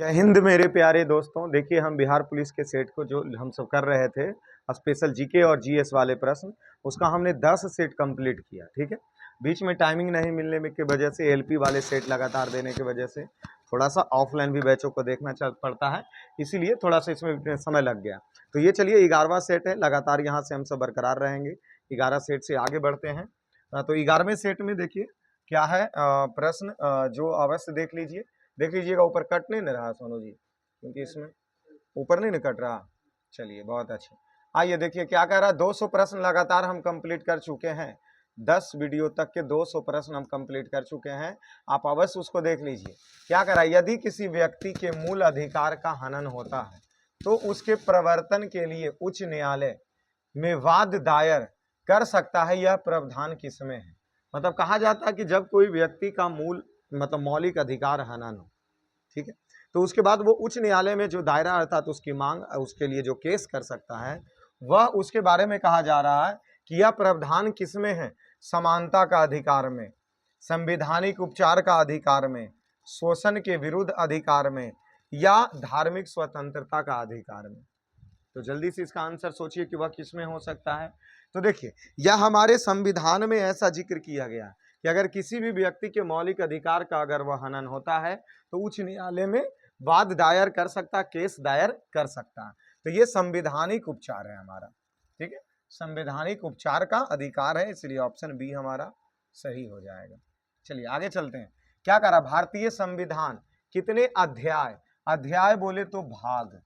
जय हिंद मेरे प्यारे दोस्तों। देखिए, हम बिहार पुलिस के सेट को जो हम सब कर रहे थे, स्पेशल जीके और जीएस वाले प्रश्न, उसका हमने 10 सेट कंप्लीट किया। ठीक है, बीच में टाइमिंग नहीं मिलने में की वजह से, एलपी वाले सेट लगातार देने की वजह से थोड़ा सा ऑफलाइन भी बैचों को देखना पड़ता है, इसीलिए थोड़ा सा इसमें समय लग गया। तो ये चलिए 11वां सेट है, लगातार यहाँ से हम सब बरकरार रहेंगे, 11 सेट से आगे बढ़ते हैं। तो 11वें सेट में देखिए क्या है प्रश्न, जो अवश्य देख लीजिएगा। ऊपर कट नहीं न रहा सोनू जी, क्योंकि इसमें ऊपर नहीं न कट रहा। चलिए, बहुत अच्छे। आइए देखिए क्या कह रहा है। 200 प्रश्न लगातार हम कंप्लीट कर चुके हैं, 10 वीडियो तक के 200 प्रश्न हम कंप्लीट कर चुके हैं। आप अवश्य उसको देख लीजिए। क्या कह रहा है, यदि किसी व्यक्ति के मूल अधिकार का हनन होता है तो उसके प्रवर्तन के लिए उच्च न्यायालय में वाद दायर कर सकता है। यह प्रावधान किसमें है? मतलब कहा जाता है कि जब कोई व्यक्ति का मौलिक अधिकार हनन हो, ठीक है, तो उसके बाद वो उच्च न्यायालय में जो दायरा अर्थात तो उसकी मांग, उसके लिए जो केस कर सकता है, वह उसके बारे में कहा जा रहा है कि यह प्रावधान किसमें है? समानता का अधिकार में, संवैधानिक उपचार का अधिकार में, शोषण के विरुद्ध अधिकार में, या धार्मिक स्वतंत्रता का अधिकार में। तो जल्दी से इसका आंसर सोचिए कि वह किसमें हो सकता है। तो देखिए, यह हमारे संविधान में ऐसा जिक्र किया गया कि अगर किसी भी व्यक्ति के मौलिक अधिकार का अगर वह हनन होता है तो उच्च न्यायालय में वाद दायर कर सकता, केस दायर कर सकता है। तो ये संवैधानिक उपचार है हमारा, ठीक है, संवैधानिक उपचार का अधिकार है, इसलिए ऑप्शन बी हमारा सही हो जाएगा। चलिए आगे चलते हैं। क्या करा, भारतीय संविधान कितने अध्याय, अध्याय बोले तो भाग,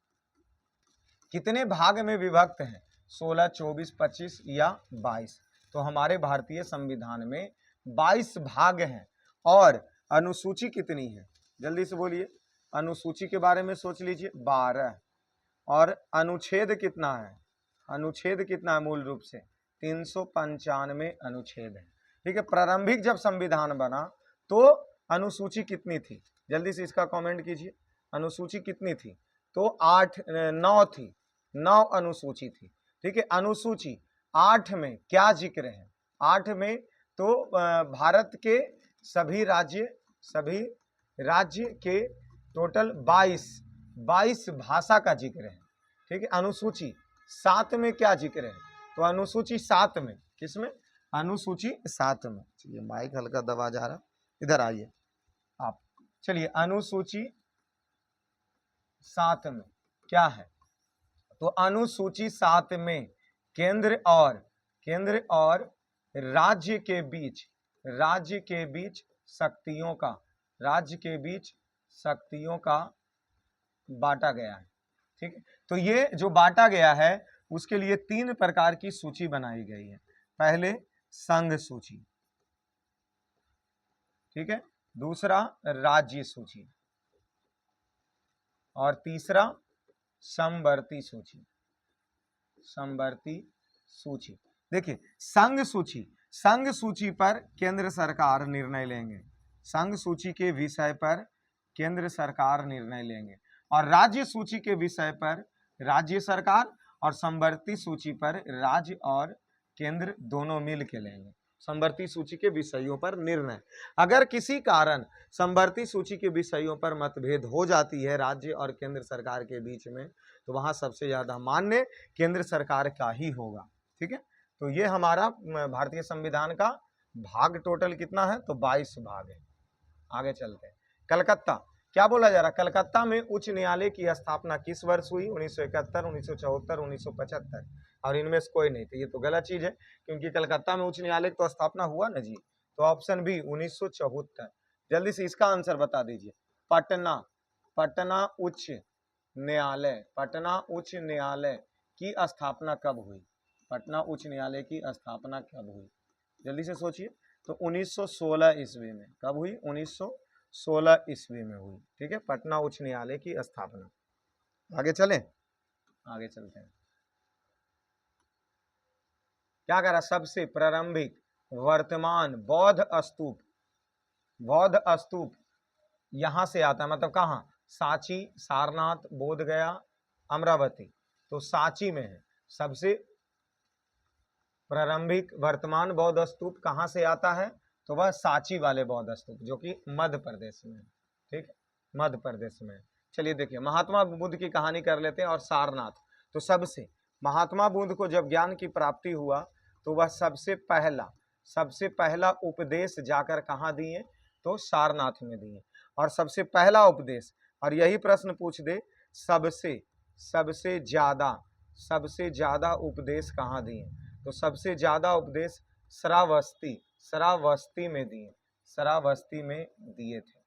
कितने भाग में विभक्त है? 16, 24, 25 या 22? तो हमारे भारतीय संविधान में 22 भाग हैं। और अनुसूची कितनी है? जल्दी से बोलिए। अनुसूची के बारे में सोच लीजिए, 12। और अनुच्छेद कितना है? अनुच्छेद कितना है? मूल रूप से 395 अनुच्छेद है। ठीक है, प्रारंभिक जब संविधान बना तो अनुसूची कितनी थी? जल्दी से इसका कमेंट कीजिए। अनुसूची कितनी थी? तो 9 थी, 9 अनुसूची थी। ठीक है, अनुसूची 8 में क्या जिक्र है? 8 में तो भारत के सभी राज्य के टोटल 22 भाषा का जिक्र है। ठीक है, अनुसूची 7 में क्या जिक्र है? तो अनुसूची 7 में, किसमें? अनुसूची 7 में। चलिए, माइक हल्का दबा जा रहा, इधर आइए आप। चलिए, अनुसूची 7 में क्या है? तो अनुसूची 7 में केंद्र और राज्य के बीच शक्तियों का, राज्य के बीच शक्तियों का बांटा गया है। ठीक है, तो ये जो बांटा गया है उसके लिए 3 प्रकार की सूची बनाई गई है। पहले संघ सूची, ठीक है, दूसरा राज्य सूची, और तीसरा समवर्ती सूची। देखिए, संघ सूची पर केंद्र सरकार निर्णय लेंगे, संघ सूची के विषय पर केंद्र सरकार निर्णय लेंगे, और राज्य सूची के विषय पर राज्य सरकार, और समवर्ती सूची पर राज्य और केंद्र दोनों मिल के लेंगे समवर्ती सूची के विषयों पर निर्णय। अगर किसी कारण समवर्ती सूची के विषयों पर मतभेद हो जाती है राज्य और केंद्र सरकार के बीच में, तो वहां सबसे ज्यादा मान्य केंद्र सरकार का ही होगा। ठीक है, तो ये हमारा भारतीय संविधान का भाग टोटल कितना है? तो 22 भाग है। आगे चलते हैं। कलकत्ता, क्या बोला जा रहा है? कलकत्ता में उच्च न्यायालय की स्थापना किस वर्ष हुई? 1971, 1974, 1975, और इनमें से कोई नहीं। तो ये तो गलत चीज है, क्योंकि कलकत्ता में उच्च न्यायालय तो स्थापना हुआ ना जी। तो ऑप्शन बी 1974। जल्दी से इसका आंसर बता दीजिए। पटना उच्च न्यायालय की स्थापना कब हुई? पटना उच्च न्यायालय की स्थापना कब हुई? जल्दी से सोचिए। तो 1916 ईस्वी में। कब हुई? 1916 ईस्वी में हुई। ठीक है, पटना उच्च न्यायालय की स्थापना। आगे चलें, आगे चलते हैं। क्या कह रहा? सबसे प्रारंभिक वर्तमान बौद्ध स्तूप यहां से आता है, मतलब कहां? सांची, सारनाथ, बोधगया, अमरावती। तो सांची में है सबसे प्रारंभिक वर्तमान बौद्ध स्तूप। कहां से आता है? तो वह सांची वाले बौद्ध स्तूप, जो कि मध्य प्रदेश में है। ठीक है, मध्य प्रदेश में। चलिए देखिए, महात्मा बुद्ध की कहानी कर लेते हैं और सारनाथ। तो सबसे महात्मा बुद्ध को जब ज्ञान की प्राप्ति हुआ तो वह सबसे पहला उपदेश जाकर कहाँ दिए, तो सारनाथ में दिए। और सबसे पहला उपदेश, और यही प्रश्न पूछ दे, सबसे ज्यादा उपदेश कहाँ दिए, तो सबसे ज्यादा उपदेश श्रावस्ती में दिए, श्रावस्ती में दिए थे।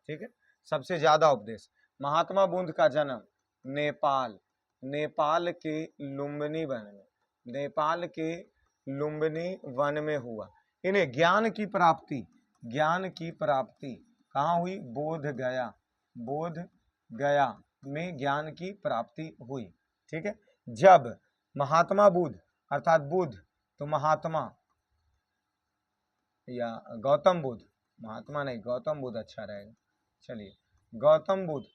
ठीक है, सबसे ज्यादा उपदेश। महात्मा बुद्ध का जन्म नेपाल के लुम्बिनी वन में हुआ। इन्हें ज्ञान की प्राप्ति कहाँ हुई, बोध गया में ज्ञान की प्राप्ति हुई। ठीक है, जब महात्मा बुद्ध अर्थात बुद्ध तो महात्मा या गौतम बुद्ध, महात्मा नहीं गौतम बुद्ध अच्छा रहेगा। चलिए, गौतम बुद्ध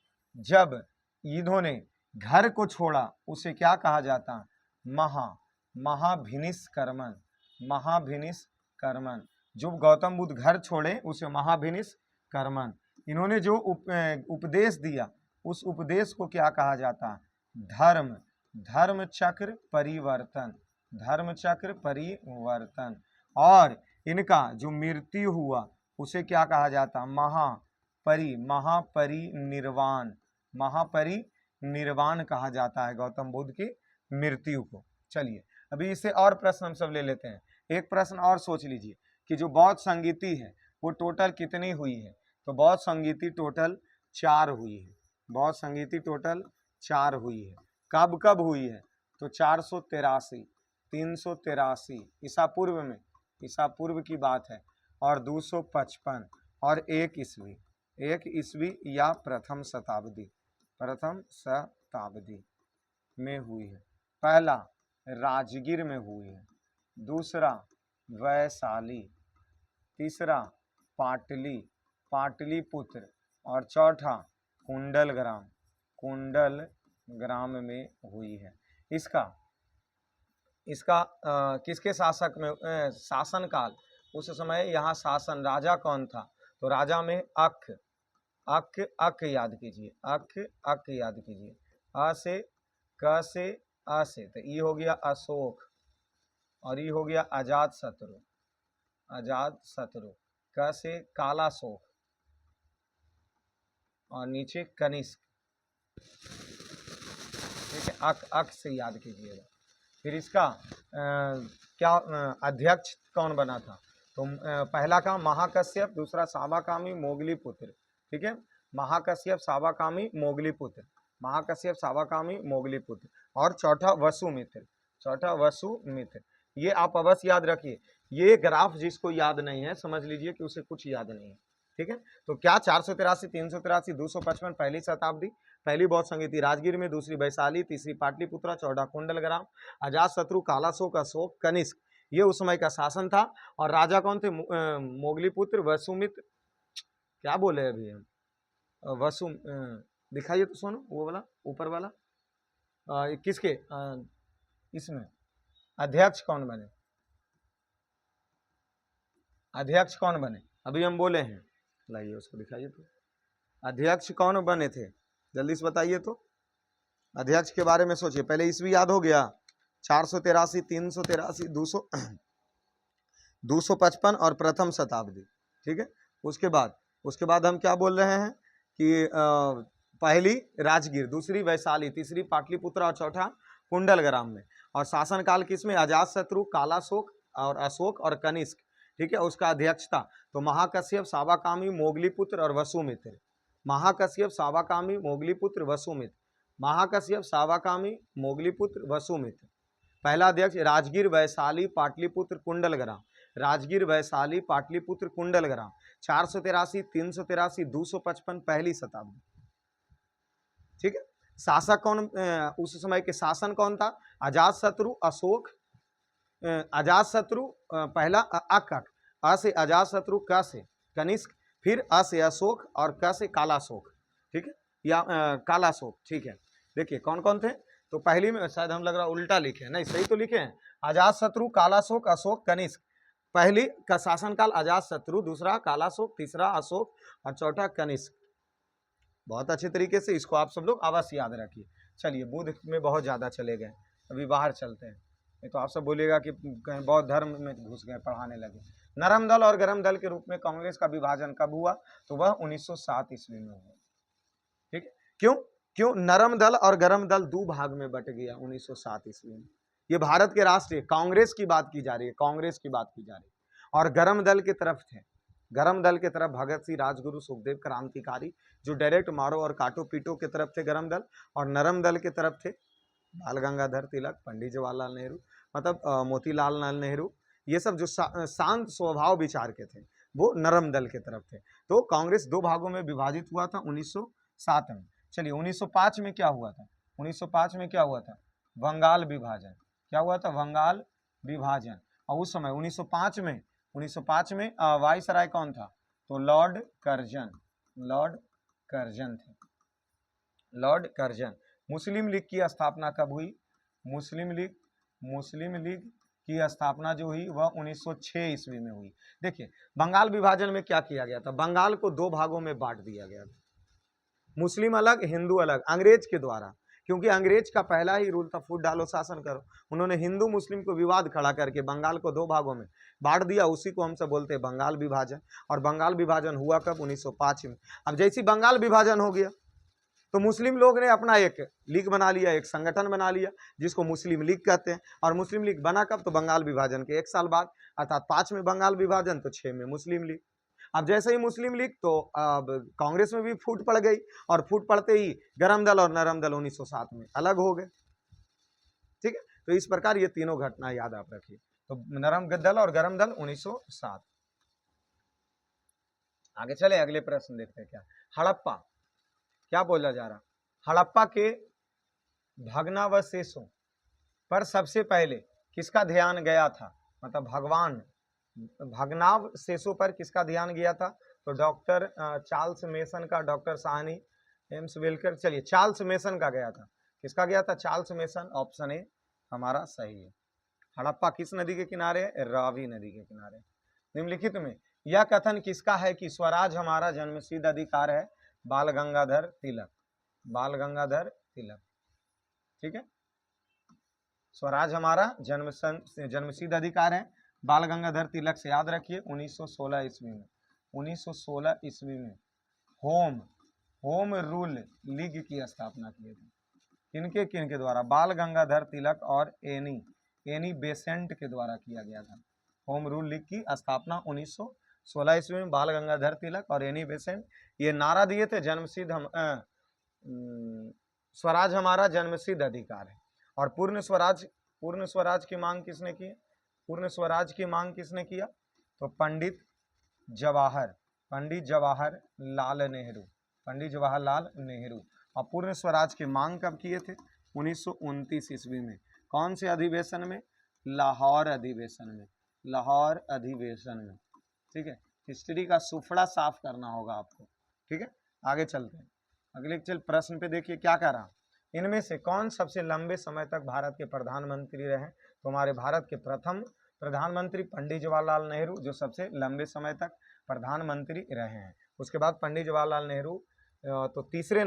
जब इन्होंने घर को छोड़ा उसे क्या कहा जाता, महाभिनिष्कर्मण। जो गौतम बुद्ध घर छोड़े उसे महाभिनिष्कर्मण। इन्होंने जो उपदेश दिया उस उपदेश को क्या कहा जाता, धर्म चक्र परिवर्तन। और इनका जो मृत्यु हुआ उसे क्या कहा जाता, महापरिनिर्वाण कहा जाता है गौतम बुद्ध की मृत्यु को। चलिए, अभी इससे और प्रश्न हम सब ले लेते हैं। एक प्रश्न और सोच लीजिए कि जो बौद्ध संगीति है वो टोटल कितनी हुई है, तो बौद्ध संगीति टोटल 4 हुई है। बौद्ध संगीति टोटल 4 हुई है। कब हुई है, तो 483, 383 ईसा पूर्व की बात है, और 255 और 1 ईस्वी या प्रथम शताब्दी में हुई है। पहला राजगीर में हुई है, दूसरा वैशाली, तीसरा पाटलिपुत्र, और चौथा कुंडल ग्राम में हुई है। इसका किसके शासन काल, उस समय यहाँ शासन राजा कौन था, तो राजा में अक याद कीजिए, अक याद कीजिए। अ से क से अ से, तो ये हो गया अशोक, और ये हो गया अजात शत्रु। क से कालाशोक, और नीचे कनिष्क। ठीक है, अक से याद कीजिएगा। फिर इसका क्या अध्यक्ष कौन बना था, तो पहला का महाकश्यप, दूसरा साबाकामी मोगलीपुत्र। ठीक है, महाकश्यप साबाकामी मोगलीपुत्र, और चौथा वसुमित्र। ये आप अवश्य याद रखिए। ये ग्राफ जिसको याद नहीं है समझ लीजिए कि उसे कुछ याद नहीं है। ठीक है, तो क्या 483, 383, 255 पहली शताब्दी, पहली बौद्ध संगीति राजगीर में, दूसरी वैशाली, तीसरी पाटलिपुत्रा, चौथा कुंडलग्राम, अजातशत्रु, कालाशोक, अशोक, कनिष्क, ये उस समय का शासन था। और राजा कौन थे, मोगलीपुत्र, वसुमित्र, क्या बोले अभी हम, दिखाइए तो सोनू वो वाला ऊपर वाला, किसके इसमें अध्यक्ष कौन बने, अभी हम बोले हैं, लाइए उसको दिखाइए तो, अध्यक्ष कौन बने थे, जल्दी से बताइए तो। अध्यक्ष के बारे में सोचिए, पहले ईस्वी याद हो गया, 483, 383, 255 और प्रथम शताब्दी। ठीक है, उसके बाद हम क्या बोल रहे हैं कि पहली राजगीर, दूसरी वैशाली, तीसरी पाटलिपुत्रा और चौथा कुंडलग्राम में। और शासनकाल किसमें, अजातशत्रु, कालाशोक और अशोक और कनिष्क। ठीक है, उसका अध्यक्ष था तो महाकश्यप, साबाकामी, मोगलीपुत्र और वसुमित्र। महाकश्यप, साबाकामी, मोगलीपुत्र, वसुमित्र। पहला अध्यक्ष राजगीर, वैशाली, पाटलिपुत्र, कुंडलग्राम। 483, 383, 255 पहली शताब्दी। ठीक है, शासक कौन, उस समय के शासन कौन था, अजातशत्रु, अशोक, पहला अ से अजातशत्रु, क से कनिष्क, फिर अ से अशोक और क से कालाशोक। ठीक है, या कालाशोक। ठीक है, देखिए कौन कौन थे, तो पहली में शायद हम लग रहा उल्टा लिखे, नहीं सही तो लिखे हैं, अजातशत्रु, कालाशोक, अशोक, कनिष्क। पहली का शासनकाल अजातशत्रु, दूसरा कालाशोक, तीसरा अशोक और चौथा कनिष्क। बहुत अच्छे तरीके से इसको आप सब लोग अवश्य याद रखिए। चलिए, बुध में बहुत ज़्यादा चले गए, अभी बाहर चलते हैं, नहीं तो आप सब बोलिएगा कि कहीं बौद्ध धर्म में घुस गए, पढ़ाने लगे। नरम दल और गरम दल के रूप में कांग्रेस का विभाजन कब हुआ? तो वह 1907 ईस्वी में हुआ। ठीक है, क्यों क्यों नरम दल और गरम दल दो भाग में बट गया 1907 ईस्वी में? ये भारत के राष्ट्रीय कांग्रेस की बात की जा रही है, कांग्रेस की बात की जा रही है। और गरम दल की तरफ थे, गरम दल की तरफ भगत सिंह, राजगुरु, सुखदेव, क्रांतिकारी, जो डायरेक्ट मारो और काटो पीटो की तरफ थे गरम दल। और नरम दल की तरफ थे बाल गंगाधर तिलक, पंडित जवाहरलाल नेहरू, मतलब मोतीलाल नेहरू, ये सब जो शांत स्वभाव विचार के थे, वो नरम दल की तरफ थे। तो कांग्रेस दो भागों में विभाजित हुआ था 1907 में। चलिए, 1905 में क्या हुआ था? 1905 में क्या हुआ था? बंगाल विभाजन। क्या हुआ था? बंगाल विभाजन। और उस समय 1905 में वाइसराय कौन था? तो लॉर्ड कर्जन, लॉर्ड कर्जन थे, लॉर्ड कर्जन। मुस्लिम लीग की स्थापना कब हुई? मुस्लिम लीग की स्थापना जो हुई वह 1906 ईस्वी में हुई। देखिए, बंगाल विभाजन में क्या किया गया था? बंगाल को दो भागों में बांट दिया गया था, मुस्लिम अलग, हिंदू अलग, अंग्रेज के द्वारा। क्योंकि अंग्रेज का पहला ही रूल था फूट डालो शासन करो। उन्होंने हिंदू मुस्लिम को विवाद खड़ा करके बंगाल को दो भागों में बांट दिया, उसी को हम सब बोलते हैं बंगाल विभाजन। और बंगाल विभाजन हुआ कब? 1905 में। अब जैसी बंगाल विभाजन हो गया तो मुस्लिम लोग ने अपना एक लीग बना लिया, एक संगठन बना लिया, जिसको मुस्लिम लीग कहते हैं। और मुस्लिम लीग बना कब? तो बंगाल विभाजन के 1 साल बाद, अर्थात 5 में बंगाल विभाजन, तो 6 में मुस्लिम लीग। अब जैसे ही मुस्लिम लीग, तो अब कांग्रेस में भी फूट पड़ गई, और फूट पड़ते ही गरम दल और नरम दल 1907 में अलग हो गए। ठीक है, तो इस प्रकार ये तीनों घटना याद आप रखिए। तो नरम दल और गरम दल 1907। आगे चले, अगले प्रश्न देखते हैं। क्या हड़प्पा, क्या बोला जा रहा? हड़प्पा के भग्नावशेषों पर सबसे पहले किसका ध्यान गया था? मतलब भगवान भग्नावशेषों पर किसका ध्यान गया था? तो डॉक्टर चार्ल्स मेसन का, डॉक्टर साहनी, एम्स वेलकर। चलिए, चार्ल्स मेसन का गया था। किसका गया था? Charles mason. ऑप्शन ए हमारा सही है। हड़प्पा किस नदी के किनारे है? रावी नदी के किनारे। निम्नलिखित में यह कथन किसका है कि स्वराज हमारा जन्मसिद्ध अधिकार है? बाल गंगाधर तिलक, बाल गंगाधर तिलक। ठीक है, स्वराज हमारा जन्मसिद्ध अधिकार है, बाल गंगाधर तिलक से याद रखिए। 1916 ईस्वी में, 1916 ईस्वी में होम रूल लीग की स्थापना की थी। किनके द्वारा? बाल गंगाधर तिलक और एनी बेसेंट के द्वारा किया गया था। होम रूल लीग की स्थापना 1916 ईस्वी में बाल गंगाधर तिलक और एनी बेसेंट। ये नारा दिए थे, जन्मसिद्ध स्वराज हमारा जन्मसिद्ध अधिकार है। और पूर्ण स्वराज की मांग किसने की? पूर्ण स्वराज की मांग किसने किया? तो पंडित जवाहरलाल नेहरू, पंडित जवाहरलाल नेहरू। और पूर्ण स्वराज की मांग कब किए थे? 1929 ईस्वी में। कौन से अधिवेशन में? लाहौर अधिवेशन में, लाहौर अधिवेशन में। ठीक है, हिस्ट्री का सुफड़ा साफ करना होगा आपको। ठीक है, आगे चलते हैं। अगले चल प्रश्न पे देखिए क्या कह रहा। इनमें से कौन सबसे लंबे समय तक भारत के प्रधानमंत्री रहे? तो हमारे भारत के प्रथम प्रधानमंत्री पंडित जवाहरलाल नेहरू, जो सबसे लंबे समय तक प्रधानमंत्री रहे हैं। उसके बाद पंडित जवाहरलाल नेहरू, तो तीसरे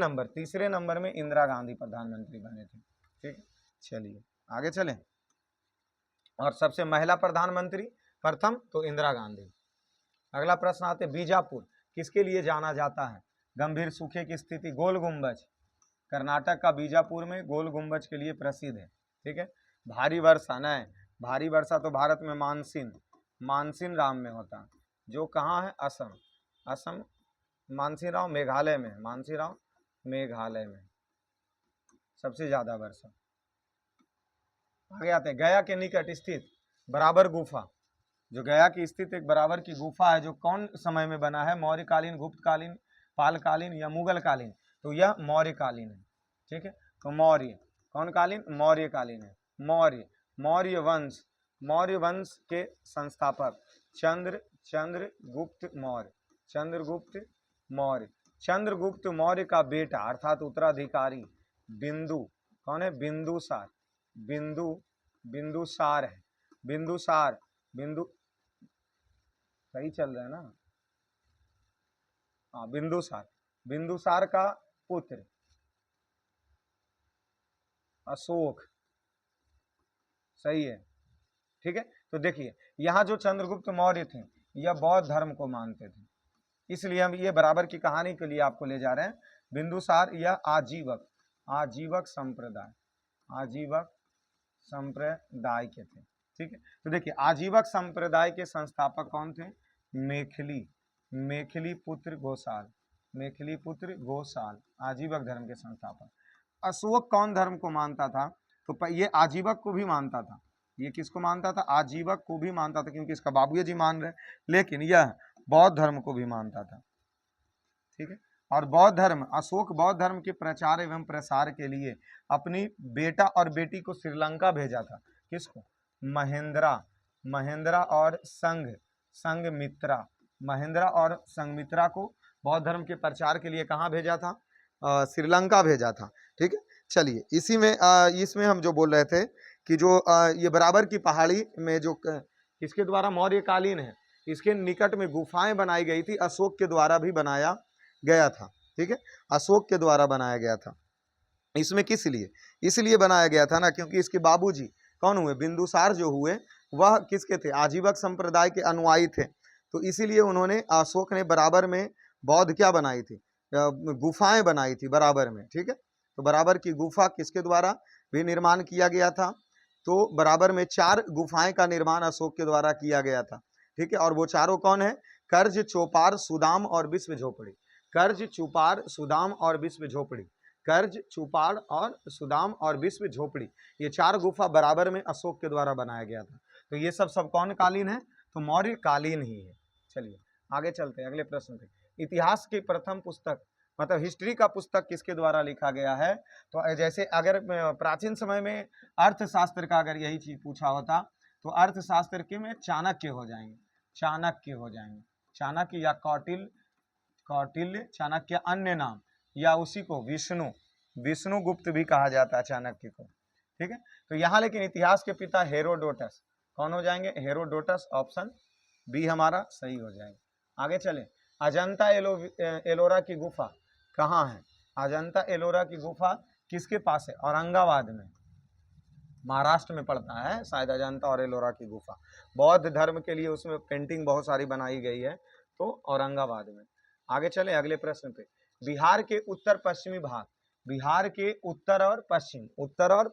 नंबर में इंदिरा गांधी प्रधानमंत्री बने थे। ठीक है, चलिए आगे चलें। और सबसे महिला प्रधानमंत्री प्रथम तो इंदिरा गांधी। अगला प्रश्न आते, बीजापुर किसके लिए जाना जाता है? गंभीर सूखे की स्थिति, गोल गुंबज, कर्नाटक का बीजापुर में गोल गुंबज के लिए प्रसिद्ध है। ठीक है, भारी वर्षा नहीं, भारी वर्षा तो भारत में मानसीन राम में होता, जो कहाँ है? असम। मानसीन राम मेघालय में सबसे ज्यादा वर्षा। आगे आते हैं, गया के निकट स्थित बराबर गुफा, जो गया की स्थित एक बराबर की गुफा है, जो कौन समय में बना है? मौर्यकालीन, गुप्तकालीन, पालकालीन या मुगलकालीन? तो यह मौर्यकालीन है। ठीक है, तो मौर्य कौन कालीन? मौर्यकालीन है। मौर्य वंश के संस्थापक चंद्रगुप्त मौर्य का बेटा अर्थात उत्तराधिकारी बिंदु, कौन है? बिंदुसार है। बिंदु सही चल रहा है ना? हाँ, बिंदुसार का पुत्र अशोक, सही है, ठीक है। तो देखिए यहाँ जो चंद्रगुप्त मौर्य थे यह बौद्ध धर्म को मानते थे, इसलिए हम ये बराबर की कहानी के लिए आपको ले जा रहे हैं। बिंदुसार यह आजीवक संप्रदाय, आजीवक संप्रदाय के थे, ठीक है। तो देखिए आजीवक संप्रदाय के संस्थापक कौन थे? मेखली पुत्र गोसाल, आजीवक धर्म के संस्थापक। अशोक कौन धर्म को मानता था? तो ये आजीवक को भी मानता था। ये किसको मानता था? आजीवक को भी मानता था, क्योंकि इसका बाबूजी जी मान रहे, लेकिन यह बौद्ध धर्म को भी मानता था, ठीक है। और बौद्ध धर्म, अशोक बौद्ध धर्म के प्रचार एवं प्रसार के लिए अपनी बेटा और बेटी को श्रीलंका भेजा था। किसको? महेंद्रा और संघमित्रा को बौद्ध धर्म के प्रचार के लिए कहाँ भेजा था? श्रीलंका भेजा था, ठीक है। चलिए इसी में इसमें हम जो बोल रहे थे कि जो ये बराबर की पहाड़ी में जो इसके द्वारा मौर्यकालीन है, इसके निकट में गुफाएं बनाई गई थी, अशोक के द्वारा भी बनाया गया था, ठीक है। अशोक के द्वारा बनाया गया था। इसमें किस लिए? इसलिए बनाया गया था ना, क्योंकि इसके बाबूजी कौन हुए? बिंदुसार जो हुए वह किसके थे? आजीवक संप्रदाय के अनुयायी थे। तो इसीलिए उन्होंने, अशोक ने बराबर में बौद्ध क्या बनाई थी? गुफाएं बनाई थी बराबर में, ठीक है। तो बराबर की गुफा किसके द्वारा भी निर्माण किया गया था? तो बराबर में 4 गुफाएं का निर्माण अशोक के द्वारा किया गया था, ठीक है। और वो चारों कौन है? कर्ज, चौपार, सुदाम और विश्व झोपड़ी। कर्ज, चौपार, सुदाम और विश्व झोपड़ी। कर्ज, चौपाड़ और सुदाम और विश्व झोपड़ी, ये 4 गुफा बराबर में अशोक के द्वारा बनाया गया था। तो ये सब कौन कालीन है? तो मौर्य कालीन ही है। चलिए आगे चलते हैं अगले प्रश्न पे। इतिहास की प्रथम पुस्तक, मतलब हिस्ट्री का पुस्तक किसके द्वारा लिखा गया है? तो जैसे अगर प्राचीन समय में अर्थशास्त्र का अगर यही चीज पूछा होता तो अर्थशास्त्र के में चाणक्य हो जाएंगे, चाणक्य या कौटिल्य, चाणक्य अन्य नाम, या उसी को विष्णुगुप्त भी कहा जाता है चाणक्य को, ठीक है। तो यहाँ लेकिन इतिहास के पिता हेरोडोटस, कौन हो जाएंगे? हेरोडोटस, ऑप्शन बी हमारा सही हो जाएगा। आगे चले। अजंता एलोरा की गुफा कहाँ है? अजंता एलोरा की गुफा किसके पास है? औरंगाबाद में, महाराष्ट्र में पड़ता है शायद अजंता और एलोरा की गुफा। बौद्ध धर्म के लिए उसमें पेंटिंग बहुत सारी बनाई गई है, तो औरंगाबाद में। आगे चले अगले प्रश्न पे। बिहार के उत्तर पश्चिमी भाग, बिहार के उत्तर और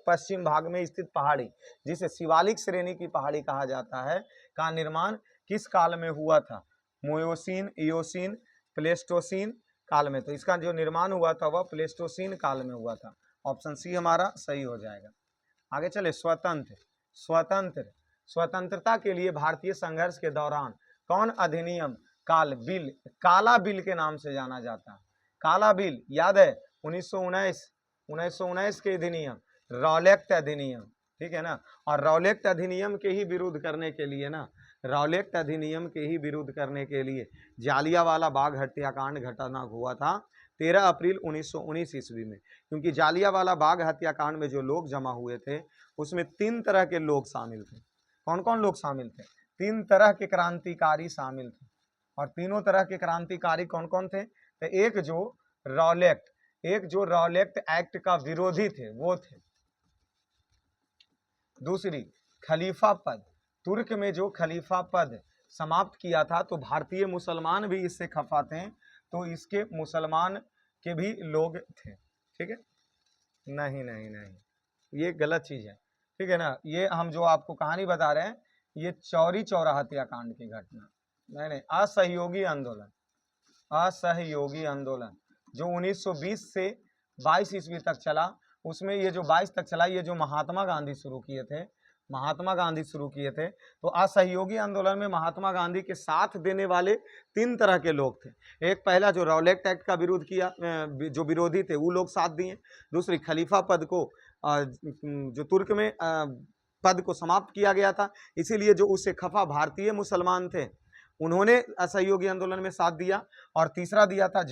पश्चिम भाग में स्थित पहाड़ी, जिसे शिवालिक श्रेणी की पहाड़ी कहा जाता है, का निर्माण किस काल में हुआ था? मोयोसीन, इयोसीन, प्लेस्टोसीन काल में। तो इसका जो निर्माण हुआ था वह प्लेस्टोसीन काल में हुआ था। ऑप्शन सी हमारा सही हो जाएगा। आगे चले। स्वतंत्रता के लिए भारतीय संघर्ष के दौरान कौन अधिनियम काला बिल के नाम से जाना जाता है? काला बिल याद है? 1919 के अधिनियम, रॉलेक्ट अधिनियम, ठीक है ना। और रॉलेक्ट अधिनियम के ही विरुद्ध करने के लिए ना, रॉलेक्ट अधिनियम के ही विरुद्ध करने के लिए जालियांवाला बाग हत्याकांड घटना हुआ था 13 अप्रैल 1919 ईस्वी में। क्योंकि जालियांवाला बाग हत्याकांड में जो लोग जमा हुए थे उसमें 3 तरह के लोग शामिल थे। कौन कौन लोग शामिल थे? 3 तरह के क्रांतिकारी शामिल थे। और तीनों तरह के क्रांतिकारी कौन कौन थे? तो एक जो रॉलेक्ट एक्ट का विरोधी थे वो थे। दूसरी, खलीफा पद, तुर्क में जो खलीफा पद समाप्त किया था, तो भारतीय मुसलमान भी इससे खफा थे, तो इसके मुसलमान के भी लोग थे, ठीक है। नहीं, ये गलत चीज है, ठीक है ना। ये हम जो आपको कहानी बता रहे हैं ये चौरी चौरा हत्याकांड की घटना, नहीं, असहयोगी आंदोलन जो 1920 से 22 ईस्वी तक चला, उसमें ये जो 22 तक चला, ये जो महात्मा गांधी शुरू किए थे। तो असहयोगी आंदोलन में महात्मा गांधी के साथ देने वाले 3 तरह के लोग थे। एक पहला जो रॉलेक्ट एक्ट का विरोध किया, जो विरोधी थे वो लोग साथ दिए। दूसरी, खलीफा पद को जो तुर्क में पद को समाप्त किया गया था, इसीलिए जो उससे खफा भारतीय मुसलमान थे उन्होंने असहयोगी आंदोलन में साथ दिया। और तीसरा दिया था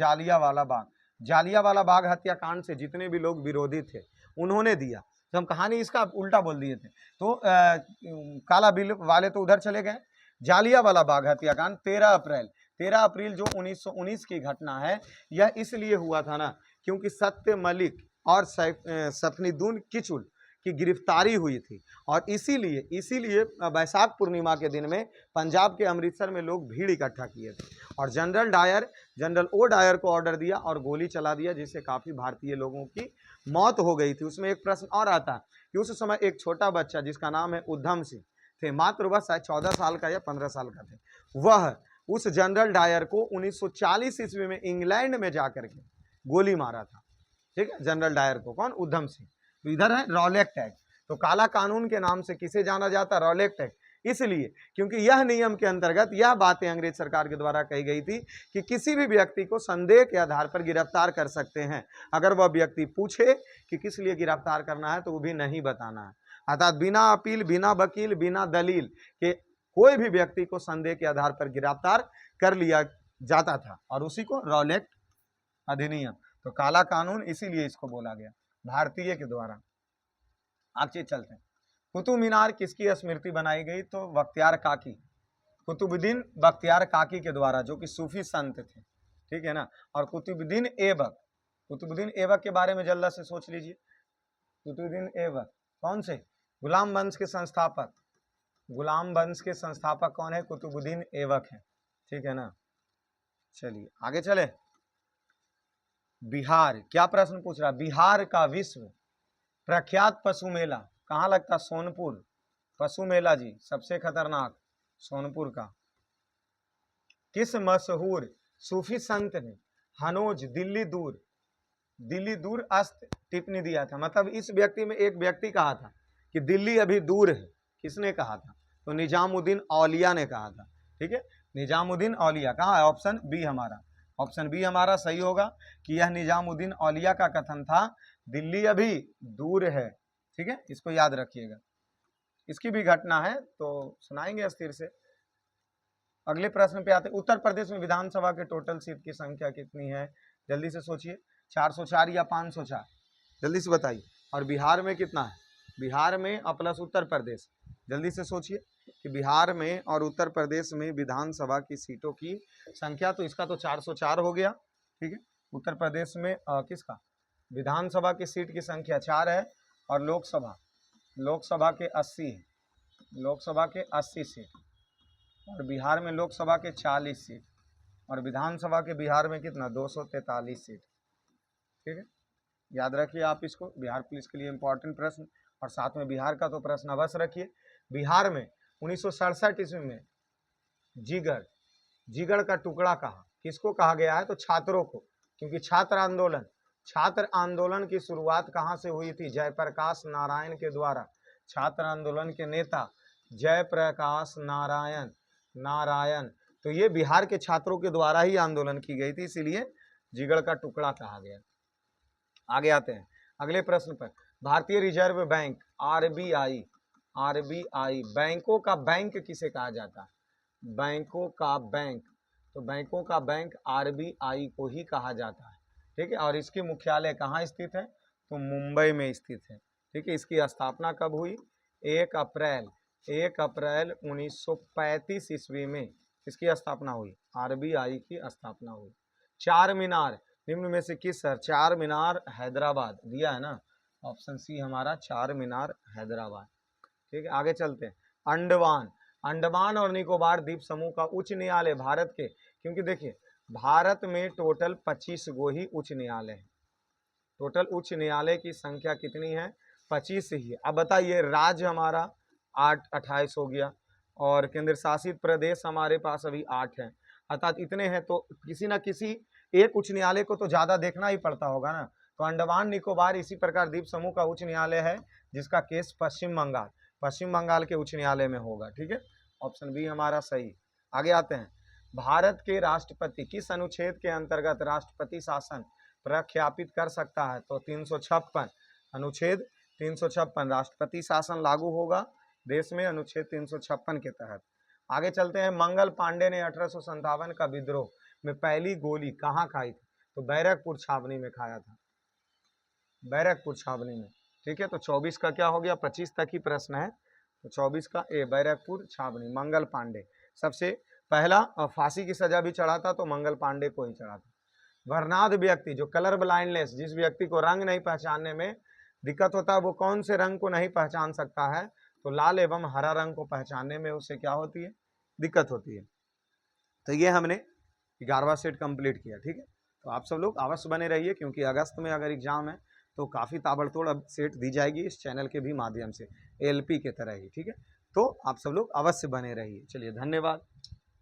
जालियांवाला बाग हत्याकांड से जितने भी लोग विरोधी थे उन्होंने दिया। तो हम कहानी इसका उल्टा बोल दिए थे। तो काला बिल वाले तो उधर चले गए। जालियांवाला बाग हत्याकांड 13 अप्रैल जो 1919 की घटना है, यह इसलिए हुआ था ना क्योंकि सत्य मलिक और सफनीदुन किचुल की गिरफ्तारी हुई थी और इसीलिए वैशाख पूर्णिमा के दिन में पंजाब के अमृतसर में लोग भीड़ इकट्ठा किए थे और जनरल ओ डायर को ऑर्डर दिया और गोली चला दिया, जिससे काफ़ी भारतीय लोगों की मौत हो गई थी। उसमें एक प्रश्न और आता है कि उस समय एक छोटा बच्चा जिसका नाम है उधम सिंह थे, मात्र वह शायद 14 साल का या 15 साल का थे, वह उस जनरल डायर को 1940 ईस्वी में इंग्लैंड में जाकर के गोली मारा था। ठीक है, जनरल डायर को, कौन? उधम सिंह। तो इधर है रॉलेक्ट एक्ट। तो काला कानून के नाम से किसे जाना जाता? रॉलेक्ट एक्ट। इसलिए क्योंकि यह नियम के अंतर्गत यह बातें अंग्रेज सरकार के द्वारा कही गई थी कि किसी भी व्यक्ति को संदेह के आधार पर गिरफ्तार कर सकते हैं। अगर वह व्यक्ति पूछे कि किस लिए गिरफ्तार करना है तो वो भी नहीं बताना है। अर्थात बिना अपील, बिना वकील, बिना दलील के कोई भी व्यक्ति को संदेह के आधार पर गिरफ्तार कर लिया जाता था और उसी को रॉलेक्ट अधिनियम, तो काला कानून इसीलिए इसको बोला गया भारतीय के द्वारा। आगे चलते हैं। कुतुब मीनार किसकी स्मृति बनाई गई? तो बख्तियार काकी, कुतुबुद्दीन बख्तियार काकी के द्वारा, जो कि सूफी संत थे। ठीक है ना। और कुतुबुद्दीन ऐबक के बारे में जल्दी से सोच लीजिए। कुतुबुद्दीन ऐबक कौन से? गुलाम वंश के संस्थापक। गुलाम वंश के संस्थापक कौन है? कुतुबुद्दीन ऐबक है। ठीक है ना। चलिए आगे चले। बिहार, क्या प्रश्न पूछ रहा? बिहार का विश्व प्रख्यात पशु मेला कहाँ लगता? सोनपुर। पशु मेला जी सबसे खतरनाक सोनपुर का। किस मशहूर सूफी संत ने हनोज दिल्ली दूर अस्त टिप्पणी दिया था? मतलब इस व्यक्ति में एक व्यक्ति कहा था कि दिल्ली अभी दूर है। किसने कहा था? तो निजामुद्दीन औलिया ने कहा था। ठीक है, निजामुद्दीन औलिया। कहाँ है? ऑप्शन बी हमारा सही होगा कि यह निजामुद्दीन औलिया का कथन था, दिल्ली अभी दूर है। ठीक है, इसको याद रखिएगा। इसकी भी घटना है तो सुनाएंगे अस्थिर से। अगले प्रश्न पे आते हैं। उत्तर प्रदेश में विधानसभा के टोटल सीट की संख्या कितनी है? जल्दी से सोचिए, 404 या 504? जल्दी से बताइए। और बिहार में कितना है? बिहार में और प्लस उत्तर प्रदेश, जल्दी से सोचिए कि बिहार में और उत्तर प्रदेश में विधानसभा की सीटों की संख्या। तो इसका तो 404 हो गया। ठीक है, उत्तर प्रदेश में किसका? विधानसभा की सीट की संख्या 4 है और लोकसभा के 80 है। लोकसभा के 80 सीट और बिहार में लोकसभा के 40 सीट और विधानसभा के बिहार में कितना? 243 सीट। ठीक है, याद रखिए आप इसको, बिहार पुलिस के लिए इंपॉर्टेंट प्रश्न। और साथ में बिहार का तो प्रश्न अवश्य रखिए। बिहार में 1967 ईस्वी में जिगर का टुकड़ा कहा, किसको कहा गया है? तो छात्रों को, क्योंकि छात्र आंदोलन की शुरुआत कहाँ से हुई थी? जयप्रकाश नारायण के द्वारा। छात्र आंदोलन के नेता जयप्रकाश नारायण, तो ये बिहार के छात्रों के द्वारा ही आंदोलन की गई थी, इसीलिए जिगर का टुकड़ा कहा गया। आगे आते हैं अगले प्रश्न पर। भारतीय रिजर्व बैंक आरबीआई बैंकों का बैंक किसे कहा जाता है? बैंकों का बैंक, तो बैंकों का बैंक आरबीआई को ही कहा जाता है। ठीक है, और इसकी मुख्यालय कहाँ स्थित है? तो मुंबई में स्थित है। ठीक है, इसकी स्थापना कब हुई? 1 अप्रैल 1935 ईस्वी में इसकी स्थापना हुई, आरबीआई की स्थापना हुई। चार मीनार निम्न में से किस शहर? चार मीनार हैदराबाद दिया है ना, ऑप्शन सी हमारा चार मीनार हैदराबाद। ठीक है, आगे चलते हैं। अंडमान और निकोबार द्वीप समूह का उच्च न्यायालय भारत के, क्योंकि देखिए भारत में टोटल 25 गो ही उच्च न्यायालय है। टोटल उच्च न्यायालय की संख्या कितनी है? 25 ही है। अब बताइए, राज्य हमारा 28 हो गया और केंद्र शासित प्रदेश हमारे पास अभी 8 है, अर्थात इतने हैं। तो किसी ना किसी एक उच्च न्यायालय को तो ज्यादा देखना ही पड़ता होगा ना। तो अंडमान निकोबार इसी प्रकार द्वीप समूह का उच्च न्यायालय है, जिसका केस पश्चिम बंगाल के उच्च न्यायालय में होगा। ठीक है, ऑप्शन बी हमारा सही। आगे आते हैं। भारत के राष्ट्रपति किस अनुच्छेद के अंतर्गत राष्ट्रपति शासन प्रख्यापित कर सकता है? तो 356 अनुच्छेद 356 राष्ट्रपति शासन लागू होगा देश में, अनुच्छेद 356 के तहत। आगे चलते हैं। मंगल पांडे ने 1857 का विद्रोह में पहली गोली कहाँ खाई थी? तो बैरकपुर छावनी में खाया था, बैरकपुर छावनी में। ठीक है, तो 24 का क्या हो गया? 25 तक ही प्रश्न है, तो 24 का ए, बैरकपुर छावनी। मंगल पांडे सबसे पहला फांसी की सजा भी चढ़ा था, तो मंगल पांडे को ही चढ़ा था। वर्णाध व्यक्ति, जो कलर ब्लाइंडनेस, जिस व्यक्ति को रंग नहीं पहचानने में दिक्कत होता है, वो कौन से रंग को नहीं पहचान सकता है? तो लाल एवं हरा रंग को पहचानने में उससे क्या होती है? दिक्कत होती है। तो ये हमने 11वां सेट कंप्लीट किया। ठीक है, तो आप सब लोग अवश्य बने रहिए, क्योंकि अगस्त में अगर एग्जाम है तो काफ़ी ताबड़तोड़ अब सेट दी जाएगी इस चैनल के भी माध्यम से, एलपी के तरह ही। ठीक है, तो आप सब लोग अवश्य बने रहिए। चलिए, धन्यवाद।